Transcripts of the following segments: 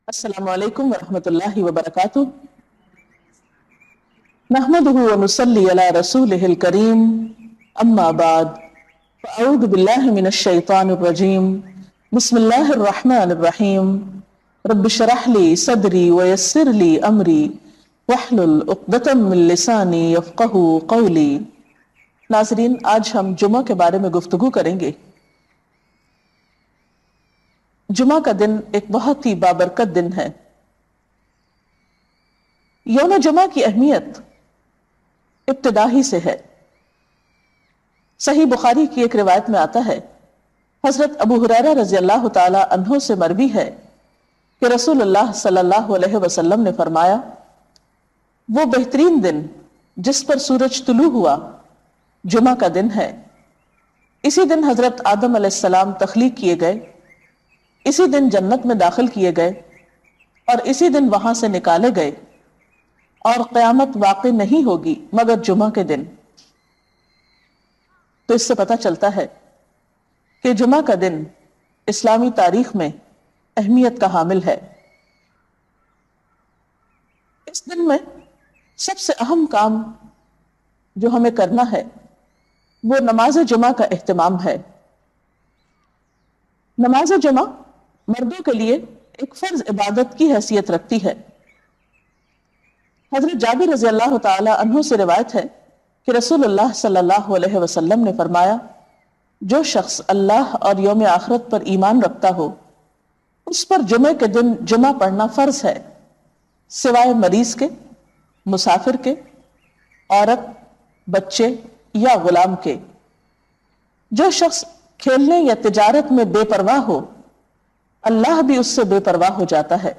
السلام علیکم ورحمۃ اللہ وبرکاتہ نحمده ونصلی علی رسولہ الکریم اما بعد فاعوذ باللہ من الشیطان الرجیم بسم اللہ الرحمن الرحیم رب اشرح لی صدری ویسر لی امری واحلل عقدۃ من لسانی یفقہوا قولی۔ ناظرین، آج ہم جمعہ کے بارے میں گفتگو کریں گے۔ جمعہ کا دن ایک بہت ہی بابرکت دن ہے۔ یوم جمعہ کی اہمیت ابتدا ہی سے ہے۔ صحیح بخاری کی ایک روایت میں آتا ہے، حضرت ابو ہریرہ رضی اللہ تعالی عنہ سے مروی ہے کہ رسول اللہ صلی اللہ علیہ وسلم نے فرمایا، وہ بہترین دن جس پر سورج طلوع ہوا جمعہ کا دن ہے۔ اسی دن حضرت آدم علیہ السلام تخلیق کیے گئے، اسی دن جنت میں داخل کیے گئے اور اسی دن وہاں سے نکالے گئے، اور قیامت واقع نہیں ہوگی مگر جمعہ کے دن۔ تو اس سے پتہ چلتا ہے کہ جمعہ کا دن اسلامی تاریخ میں اہمیت کا حامل ہے۔ اس دن میں سب سے اہم کام جو ہمیں کرنا ہے وہ نماز جمعہ کا اہتمام ہے۔ نماز جمعہ مردوں کے لیے ایک فرض عبادت کی حیثیت رکھتی ہے۔ حضرت جابر رضی اللہ تعالی عنہ سے روایت ہے کہ رسول اللہ صلی اللہ علیہ وسلم نے فرمایا، جو شخص اللہ اور یوم آخرت پر ایمان رکھتا ہو اس پر جمعے کے دن جمعہ پڑھنا فرض ہے، سوائے مریض کے، مسافر کے، عورت، بچے یا غلام کے۔ جو شخص کھیلنے یا تجارت میں بے پرواہ ہو اللہ بھی اس سے بے پرواہ ہو جاتا ہے،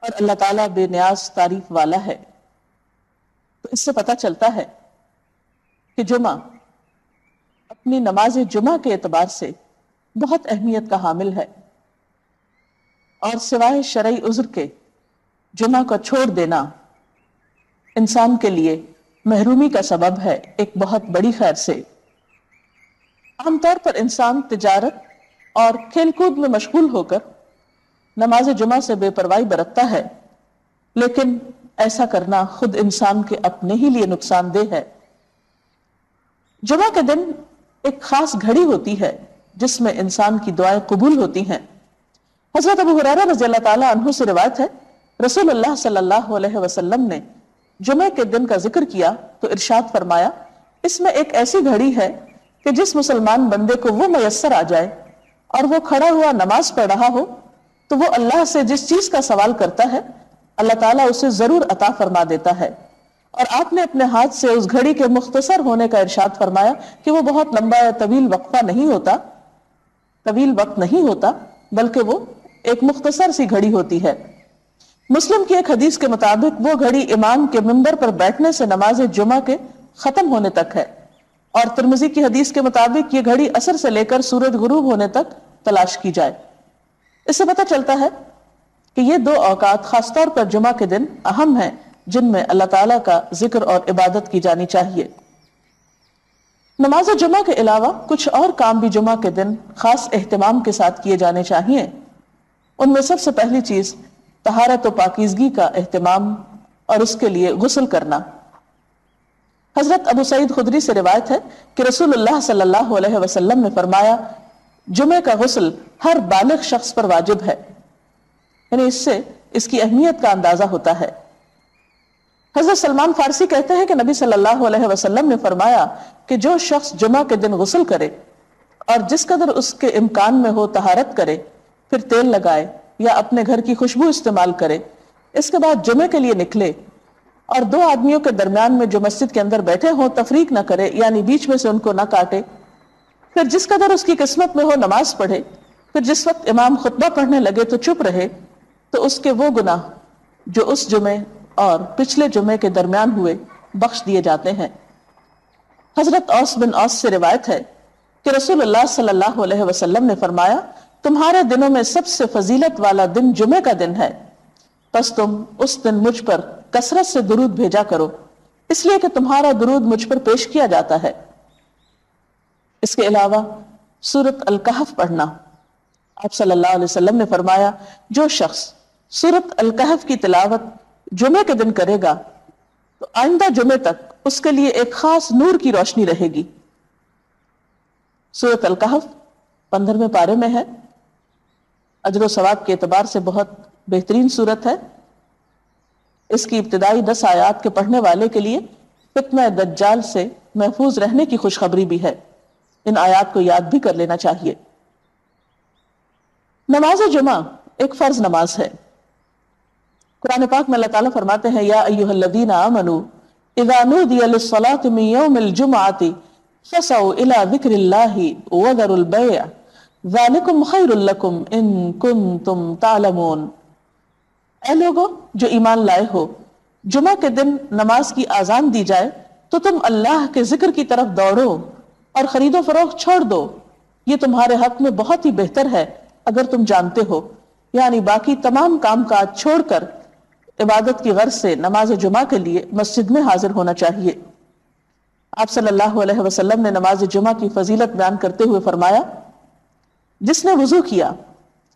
اور اللہ تعالیٰ بے نیاز تعریف والا ہے۔ تو اس سے پتہ چلتا ہے کہ جمعہ اپنی نماز جمعہ کے اعتبار سے بہت اہمیت کا حامل ہے، اور سوائے شرعی عذر کے جمعہ کو چھوڑ دینا انسان کے لیے محرومی کا سبب ہے ایک بہت بڑی خیر سے۔ عام طور پر انسان تجارت اور کھیل کود میں مشغول ہو کر نماز جمعہ سے بے پرواہی برتتا ہے، لیکن ایسا کرنا خود انسان کے اپنے ہی لیے نقصان دہ ہے۔ جمعہ کے دن ایک خاص گھڑی ہوتی ہے جس میں انسان کی دعائیں قبول ہوتی ہیں۔ حضرت ابو ہریرہ رضی اللہ تعالی عنہ سے روایت ہے، رسول اللہ صلی اللہ علیہ وسلم نے جمعہ کے دن کا ذکر کیا تو ارشاد فرمایا، اس میں ایک ایسی گھڑی ہے کہ جس مسلمان بندے کو وہ میسر آ جائے اور وہ کھڑا ہوا نماز پڑھ رہا ہو تو وہ اللہ سے جس چیز کا سوال کرتا ہے اللہ تعالیٰ اسے ضرور عطا فرما دیتا ہے۔ اور آپ نے اپنے ہاتھ سے اس گھڑی کے مختصر ہونے کا ارشاد فرمایا کہ وہ بہت لمبا یا طویل وقفہ نہیں ہوتا، طویل وقت نہیں ہوتا، بلکہ وہ ایک مختصر سی گھڑی ہوتی ہے۔ مسلم کی ایک حدیث کے مطابق وہ گھڑی امام کے منبر پر بیٹھنے سے نماز جمعہ کے ختم ہونے تک ہے، اور ترمذی کی حدیث کے مطابق یہ گھڑی عصر سے لے کر سورج غروب ہونے تک تلاش کی جائے۔ اس سے پتہ چلتا ہے کہ یہ دو اوقات خاص طور پر جمعہ کے دن اہم ہیں جن میں اللہ تعالیٰ کا ذکر اور عبادت کی جانی چاہیے۔ نماز جمعہ کے علاوہ کچھ اور کام بھی جمعہ کے دن خاص اہتمام کے ساتھ کیے جانے چاہیے۔ ان میں سب سے پہلی چیز طہارت و پاکیزگی کا اہتمام اور اس کے لیے غسل کرنا۔ حضرت ابو سعید خدری سے روایت ہے کہ رسول اللہ صلی اللہ علیہ وسلم نے فرمایا، جمعہ کا غسل ہر بالغ شخص پر واجب ہے، یعنی اس سے اس کی اہمیت کا اندازہ ہوتا ہے۔ حضرت سلمان فارسی کہتے ہیں کہ نبی صلی اللہ علیہ وسلم نے فرمایا کہ جو شخص جمعہ کے دن غسل کرے اور جس قدر اس کے امکان میں ہو طہارت کرے، پھر تیل لگائے یا اپنے گھر کی خوشبو استعمال کرے، اس کے بعد جمعے کے لیے نکلے اور دو آدمیوں کے درمیان میں جو مسجد کے اندر بیٹھے ہوں تفریق نہ کرے، یعنی بیچ میں سے ان کو نہ کاٹے، پھر جس قدر اس کی قسمت میں ہو نماز پڑھے، پھر جس وقت امام خطبہ پڑھنے لگے تو چپ رہے، تو اس کے وہ گناہ جو اس جمعے اور پچھلے جمعے کے درمیان ہوئے بخش دیے جاتے ہیں۔ حضرت اوس بن اوس سے روایت ہے کہ رسول اللہ صلی اللہ علیہ وسلم نے فرمایا، تمہارے دنوں میں سب سے فضیلت والا دن جمعے کا دن ہے، پس تم اس دن مجھ پر کثرت سے درود بھیجا کرو، اس لیے کہ تمہارا درود مجھ پر پیش کیا جاتا ہے۔ اس کے علاوہ سورۃ الکہف پڑھنا۔ آپ صلی اللہ علیہ وسلم نے فرمایا، جو شخص سورت الکہف کی تلاوت جمعے کے دن کرے گا تو آئندہ جمعے تک اس کے لیے ایک خاص نور کی روشنی رہے گی۔ سورت الکہف 15ویں پارے میں ہے، اجر و ثواب کے اعتبار سے بہت بہترین سورت ہے۔ اس کی ابتدائی 10 آیات کے پڑھنے والے کے لیے فتنہ دجال سے محفوظ رہنے کی خوشخبری بھی ہے۔ ان آیات کو یاد بھی کر لینا چاہیے۔ نماز جمعہ ایک فرض نماز ہے۔ قرآن پاک میں اللہ تعالیٰ فرماتے ہیں یا ایھا الذین آمنوا اذا نودی للصلاة من یوم الجمعۃ فسعوا الی ذکر اللہ وذروا البیع ذالکم خیر لکم ان کنتم تعلمون۔ اے لوگو جو ایمان لائے ہو، جمعہ کے دن نماز کی اذان دی جائے تو تم اللہ کے ذکر کی طرف دوڑو اور خرید و فروخت چھوڑ دو، یہ تمہارے حق میں بہت ہی بہتر ہے اگر تم جانتے ہو۔ یعنی باقی تمام کام کاج چھوڑ کر عبادت کی غرض سے نماز جمعہ کے لیے مسجد میں حاضر ہونا چاہیے۔ آپ صلی اللہ علیہ وسلم نے نماز جمعہ کی فضیلت بیان کرتے ہوئے فرمایا، جس نے وضو کیا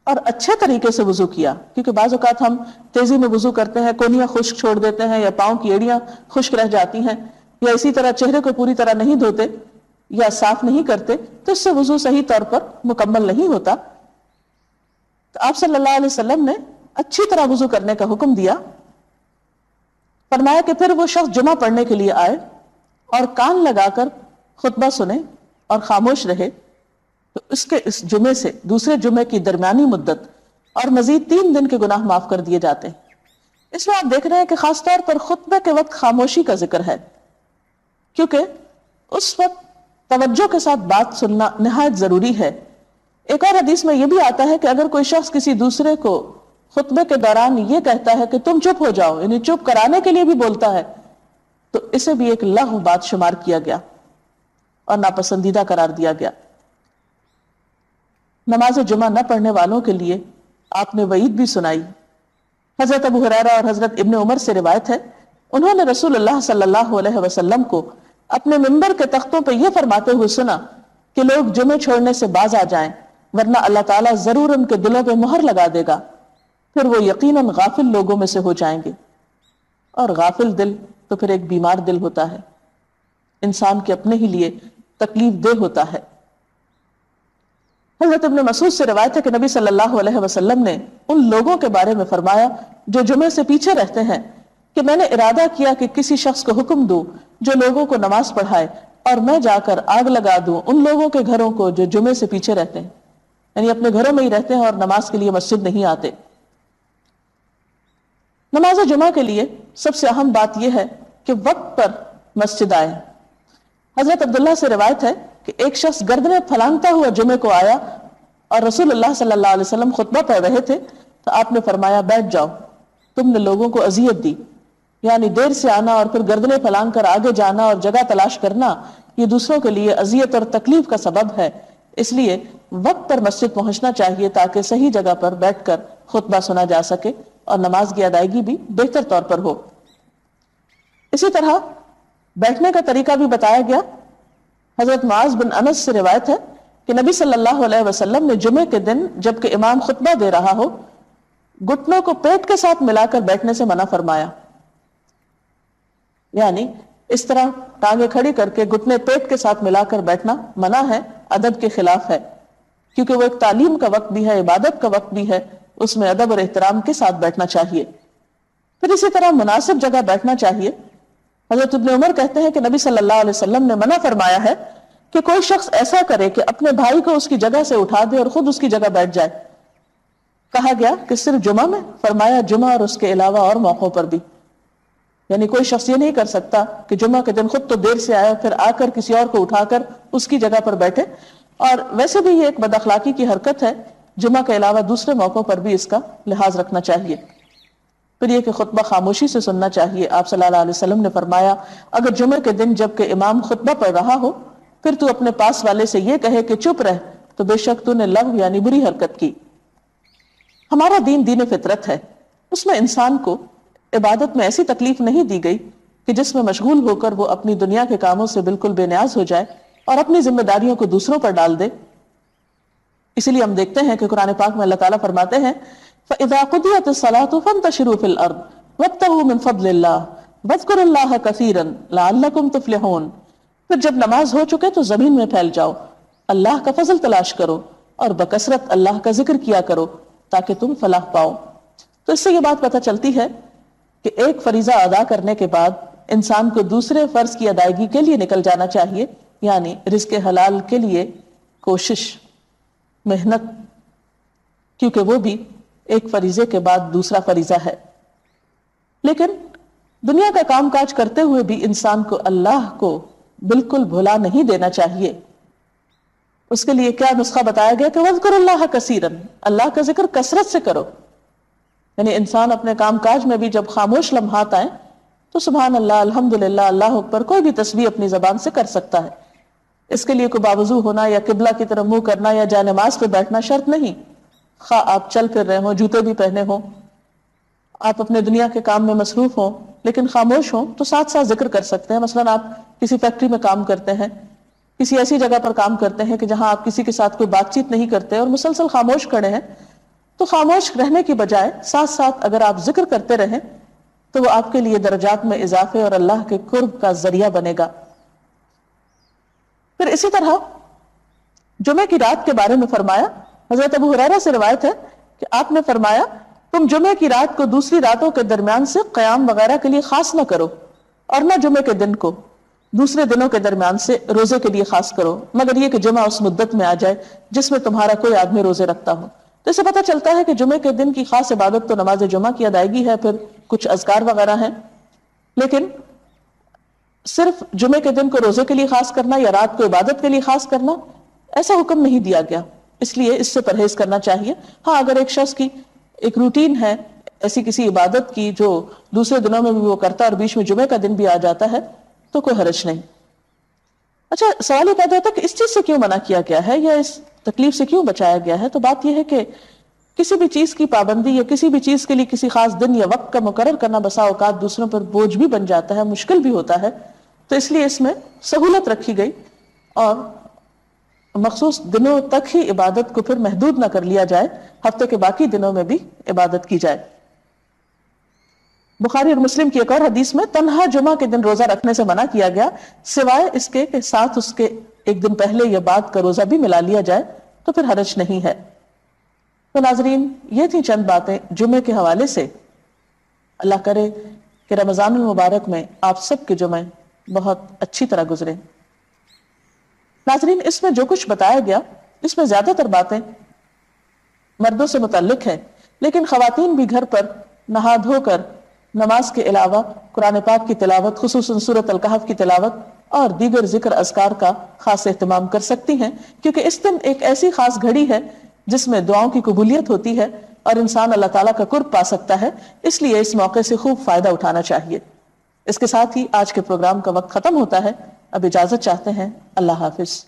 اور اچھے طریقے سے وضو کیا، کیونکہ بعض اوقات ہم تیزی میں وضو کرتے ہیں، کونیاں خشک چھوڑ دیتے ہیں یا پاؤں کی ایڑیاں خشک رہ جاتی ہیں، یا اسی طرح چہرے کو پوری طرح نہیں دھوتے یا صاف نہیں کرتے، تو اس سے وضو صحیح طور پر مکمل نہیں ہوتا۔ تو آپ صلی اللہ علیہ وسلم نے اچھی طرح وضو کرنے کا حکم دیا، فرمایا کہ پھر وہ شخص جمعہ پڑھنے کے لیے آئے اور کان لگا کر خطبہ سنے اور خاموش رہے تو اس جمعے سے دوسرے جمعے کی درمیانی مدت اور مزید 3 دن کے گناہ معاف کر دیے جاتے ہیں۔ اس میں آپ دیکھ رہے ہیں کہ خاص طور پر خطبے کے وقت خاموشی کا ذکر ہے، کیونکہ اس وقت توجہ کے ساتھ بات سننا نہایت ضروری ہے۔ ایک اور حدیث میں یہ بھی آتا ہے کہ اگر کوئی شخص کسی دوسرے کو خطبے کے دوران یہ کہتا ہے کہ تم چپ ہو جاؤ، یعنی چپ کرانے کے لیے بھی بولتا ہے، تو اسے بھی ایک لغو بات شمار کیا گیا اور ناپسندیدہ قرار دیا گیا۔ نماز جمعہ نہ پڑھنے والوں کے لیے آپ نے وعید بھی سنائی۔ حضرت ابو ہریرہ اور حضرت ابن عمر سے روایت ہے، انہوں نے رسول اللہ صلی اللہ علیہ وسلم کو اپنے منبر کے تختوں پہ یہ فرماتے ہوئے سنا کہ لوگ جمعے چھوڑنے سے باز آ جائیں، ورنہ اللہ تعالیٰ ضرور ان کے دلوں پہ مہر لگا دے گا، پھر وہ یقیناً غافل لوگوں میں سے ہو جائیں گے۔ اور غافل دل تو پھر ایک بیمار دل ہوتا ہے، انسان کے اپنے ہی لیے تکلیف دہ ہوتا ہے۔ حضرت ابن مسعود سے روایت ہے کہ نبی صلی اللہ علیہ وسلم نے ان لوگوں کے بارے میں فرمایا جو جمعے سے پیچھے رہتے ہیں کہ میں نے ارادہ کیا کہ کسی شخص کو حکم دوں جو لوگوں کو نماز پڑھائے اور میں جا کر آگ لگا دوں ان لوگوں کے گھروں کو جو جمعے سے پیچھے رہتے ہیں، یعنی اپنے گھروں میں ہی رہتے ہیں اور نماز کے لیے مسجد نہیں آتے۔ نماز جمعہ کے لیے سب سے اہم بات یہ ہے کہ وقت پر مسجد آئے۔ حضرت عبداللہ سے روایت ہے کہ ایک شخص گردنیں پھلانگتا ہوا جمعے کو آیا اور رسول اللہ صلی اللہ علیہ وسلم خطبہ پڑھ رہے تھے تو آپ نے فرمایا بیٹھ جاؤ، تم نے لوگوں کو اذیت دی۔ یعنی دیر سے آنا اور پھر گردنیں پھلانگ کر آگے جانا اور جگہ تلاش کرنا یہ دوسروں کے لیے اذیت اور تکلیف کا سبب ہے، اس لیے وقت پر مسجد پہنچنا چاہیے تاکہ صحیح جگہ پر بیٹھ کر خطبہ سنا جا سکے اور نماز کی ادائیگی بھی بہتر طور پر ہو۔ اسی طرح بیٹھنے کا طریقہ بھی بتایا گیا۔ حضرت معاذ بن انس سے روایت ہے کہ نبی صلی اللہ علیہ وسلم نے جمعے کے دن جبکہ امام خطبہ دے رہا ہو گھٹنوں کو پیٹ کے ساتھ ملا کر بیٹھنے سے منع فرمایا، یعنی اس طرح ٹانگیں کھڑی کر کے گھٹنے پیٹ کے ساتھ ملا کر بیٹھنا منع ہے، ادب کے خلاف ہے، کیونکہ وہ ایک تعلیم کا وقت بھی ہے، عبادت کا وقت بھی ہے، اس میں ادب اور احترام کے ساتھ بیٹھنا چاہیے۔ پھر اسی طرح مناسب جگہ بیٹھنا چاہیے۔ حضرت ابن عمر کہتے ہیں کہ نبی صلی اللہ علیہ وسلم نے منع فرمایا ہے کہ کوئی شخص ایسا کرے کہ اپنے بھائی کو اس کی جگہ سے اٹھا دے اور خود اس کی جگہ بیٹھ جائے۔ کہا گیا کہ صرف جمعہ میں؟ فرمایا جمعہ اور اس کے علاوہ اور موقعوں پر بھی، یعنی کوئی شخص یہ نہیں کر سکتا کہ جمعہ کے دن خود تو دیر سے آئے پھر آ کر کسی اور کو اٹھا کر اس کی جگہ پر بیٹھے، اور ویسے بھی یہ ایک بد اخلاقی کی حرکت ہے۔ جمعہ کے علاوہ دوسرے موقعوں پر بھی اس کا لحاظ رکھنا چاہیے۔ پھر یہ کہ خطبہ خاموشی سے سننا چاہیے۔ آپ صلی اللہ علیہ وسلم نے فرمایا اگر جمعے کے دن جب کہ امام خطبہ پڑھ رہا ہو پھر تو اپنے پاس والے سے یہ کہے کہ چپ رہ تو بے شک تو نے لغو یعنی بری حرکت کی۔ ہمارا دین دین فطرت ہے، اس میں انسان کو عبادت میں ایسی تکلیف نہیں دی گئی کہ جس میں مشغول ہو کر وہ اپنی دنیا کے کاموں سے بالکل بے نیاز ہو جائے اور اپنی ذمہ داریوں کو دوسروں پر ڈال دے۔ اسی لیے ہم دیکھتے ہیں کہ قرآن پاک میں اللہ تعالیٰ فرماتے ہیں فَإِذَا قُضِيَتِ الصَّلَاةُ فَانْتَشِرُوا فِي الْأَرْضِ وَابْتَغُوا مِنْ فَضْلِ اللَّهِ وَاذْكُرُوا اللَّهَ كَثِيرًا لَعَلَّكُمْ تُفْلِحُونَ۔ پھر جب نماز ہو چکے تو زمین میں پھیل جاؤ، اللہ کا فضل تلاش کرو اور بکثرت اللہ کا ذکر کیا کرو تاکہ تم فلاح پاؤ۔ تو اس سے یہ بات پتہ چلتی ہے کہ ایک فریضہ ادا کرنے کے بعد انسان کو دوسرے فرض کی ادائیگی کے لیے نکل جانا چاہیے، یعنی رزق حلال کے لیے کوشش، محنت، کیونکہ وہ بھی ایک فریضے کے بعد دوسرا فریضہ ہے۔ لیکن دنیا کا کام کاج کرتے ہوئے بھی انسان کو اللہ کو بالکل بھلا نہیں دینا چاہیے۔ اس کے لیے کیا نسخہ بتایا گیا کہ وَاذْكُرُوا اللَّهَ كَثِيرًا، اللہ کا ذکر کثرت سے کرو۔ یعنی انسان اپنے کام کاج میں بھی جب خاموش لمحات آئیں تو سبحان اللہ، الحمدللہ، اللہ اکبر، کوئی بھی تسبیح اپنی زبان سے کر سکتا ہے۔ اس کے لیے کوئی باوضو ہونا یا قبلہ کی طرف منہ کرنا یا جائے نماز پہ بیٹھنا شرط نہیں۔ خواہ آپ چل پھر رہے ہوں، جوتے بھی پہنے ہوں، آپ اپنے دنیا کے کام میں مصروف ہوں لیکن خاموش ہوں تو ساتھ ساتھ ذکر کر سکتے ہیں۔ مثلا آپ کسی فیکٹری میں کام کرتے ہیں، کسی ایسی جگہ پر کام کرتے ہیں کہ جہاں آپ کسی کے ساتھ کوئی بات چیت نہیں کرتے اور مسلسل خاموش کھڑے ہیں، تو خاموش رہنے کی بجائے ساتھ ساتھ اگر آپ ذکر کرتے رہیں تو وہ آپ کے لیے درجات میں اضافے اور اللہ کے قرب کا ذریعہ بنے گا۔ پھر اسی طرح جمعے کی رات کے بارے میں فرمایا، حضرت ابو ہریرہ سے روایت ہے کہ آپ نے فرمایا تم جمعے کی رات کو دوسری راتوں کے درمیان سے قیام وغیرہ کے لیے خاص نہ کرو اور نہ جمعے کے دن کو دوسرے دنوں کے درمیان سے روزے کے لیے خاص کرو، مگر یہ کہ جمعہ اس مدت میں آ جائے جس میں تمہارا کوئی آدمی روزے رکھتا ہو۔ تو اسے پتہ چلتا ہے کہ جمعے کے دن کی خاص عبادت تو نماز جمعہ کی ادائیگی ہے، پھر کچھ اذکار وغیرہ ہیں، لیکن صرف جمعے کے دن کو روزے کے لیے خاص کرنا یا رات کو عبادت کے لیے خاص کرنا ایسا حکم نہیں دیا گیا، اس لیے اس سے پرہیز کرنا چاہیے۔ ہاں اگر ایک شخص کی ایک روٹین ہے ایسی کسی عبادت کی جو دوسرے دنوں میں بھی وہ کرتا ہے اور بیچ میں جمعے کا دن بھی آ جاتا ہے تو کوئی حرج نہیں۔ اچھا، سوال یہ پیدا ہوتا ہے کہ اس چیز سے کیوں منع کیا گیا ہے یا اس تکلیف سے کیوں بچایا گیا ہے؟ تو بات یہ ہے کہ کسی بھی چیز کی پابندی یا کسی بھی چیز کے لیے کسی خاص دن یا وقت کا مقرر کرنا بسا اوقات دوسروں پر بوجھ بھی بن جاتا ہے، مشکل بھی ہوتا ہے، تو اس لیے اس میں سہولت رکھی گئی اور مخصوص دنوں تک ہی عبادت کو پھر محدود نہ کر لیا جائے، ہفتے کے باقی دنوں میں بھی عبادت کی جائے۔ بخاری اور مسلم کی ایک اور حدیث میں تنہا جمعہ کے دن روزہ رکھنے سے منع کیا گیا، سوائے اس کے کہ ساتھ اس کے ایک دن پہلے یا بعد کا روزہ بھی ملا لیا جائے تو پھر حرج نہیں ہے۔ تو ناظرین، یہ تھی چند باتیں جمعے کے حوالے سے۔ اللہ کرے کہ رمضان المبارک میں آپ سب کے جمعے بہت اچھی طرح گزرے۔ ناظرین، اس میں جو کچھ بتایا گیا اس میں زیادہ تر باتیں مردوں سے متعلق ہیں، لیکن خواتین بھی گھر پر نہا دھو کر نماز کے علاوہ قرآن پاک کی تلاوت، خصوصاً سورۃ الکہف کی تلاوت اور دیگر ذکر اذکار کا خاص اہتمام کر سکتی ہیں، کیونکہ اس دن ایک ایسی خاص گھڑی ہے جس میں دعاؤں کی قبولیت ہوتی ہے اور انسان اللہ تعالیٰ کا قرب پا سکتا ہے، اس لیے اس موقع سے خوب فائدہ اٹھانا چاہیے۔ اس کے ساتھ ہی آج کے پروگرام کا وقت ختم ہوتا ہے، اب اجازت چاہتے ہیں، اللہ حافظ۔